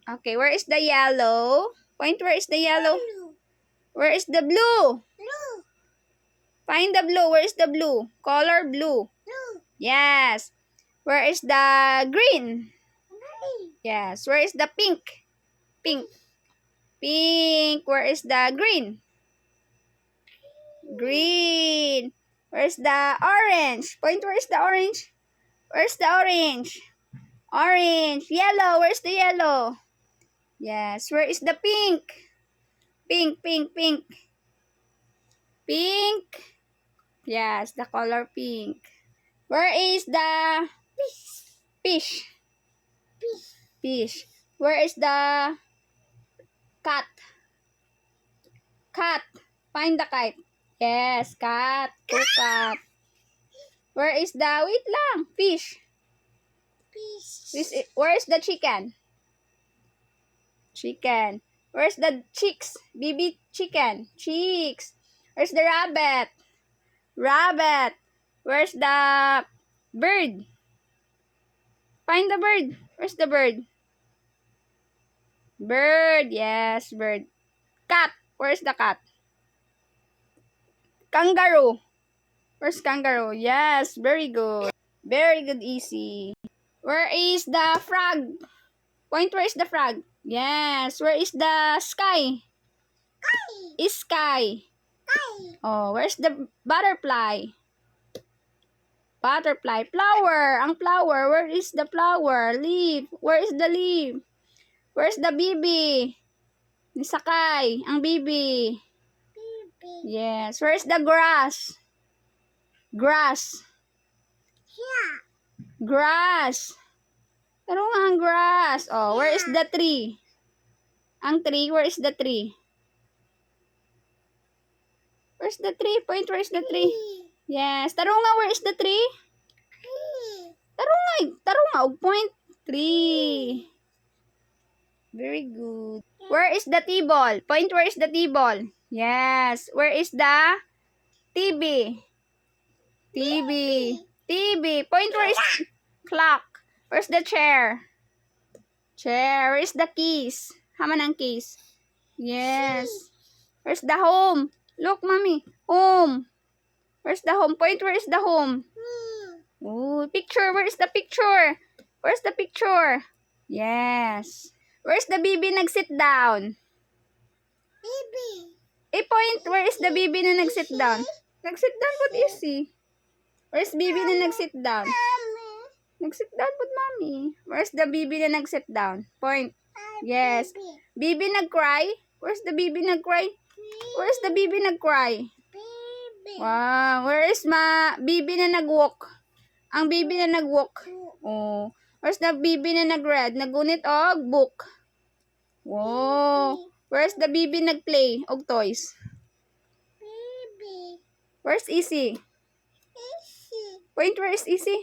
Okay, where is the yellow? Point, where is the yellow? Where is the blue? Find the blue. Where is the blue? Color blue. Yes. Where is the green? Yes. Where is the pink? Pink. Pink. Where is the green? Green. Where's the orange? Point, where is the orange? Where's the orange? Orange. Yellow. Where's the yellow? Yes. Where is the pink? Pink, pink, pink. Pink. Yes, the color pink. Where is the fish? Fish. Where is the cat? Cat. Find the kite. Yes, cat. Two cat. Where is the, wait lang, fish? Where is the chicken? Chicken. Where's the chicks? Baby chicken. Chicks. Where's the rabbit? Rabbit. Where's the bird? Find the bird. Where's the bird? Bird. Yes, bird. Cat. Where's the cat? Kangaroo. Where's kangaroo? Yes, very good. Very good, easy. Where is the frog? Point, where is the frog? Yes. Where is the sky? Is sky. Oh, where's the butterfly? Butterfly. Flower. Ang flower. Where is the flower? Leaf. Where is the leaf? Where's the baby? Ni sakay. Ang baby. Yes. Where's the grass? Grass. Grass. Pero nga ang grass. Oh, where is the tree? Ang tree. Where is the tree? Where's the tree? Point, where is the tree? Yes. Tarunga, where is the tree? Tarunga, og point. Tree. Very good. Where is the table? Point, where is the table? Yes. Where is the TV? TV. TV. Point, where is clock? Where's the chair? Chair. Where is the keys? Haman ang keys. Yes. Where's the home? Look, mommy. Home. Where's the home? Point, where is the home? Oh, picture. Where is the picture? Where's the picture? Yes. Where's the baby nag-sit down? Point, where is the baby na nag-sit down? Nag-sit down, what is he? Where's baby na nag-sit down? Nag-sit down, but mommy. Where's the baby na nag-sit down? Point. Yes. Baby nag-cry? Where's the baby nag-cry? Where's the baby nag-cry? Wow. Where is baby na nag-walk? Ang baby na nag-walk. Oh. Where's the baby na nag-read? Nagunit og book. Wow. Where's the baby nag-play og toys? Where's Easy? Point, where is Easy?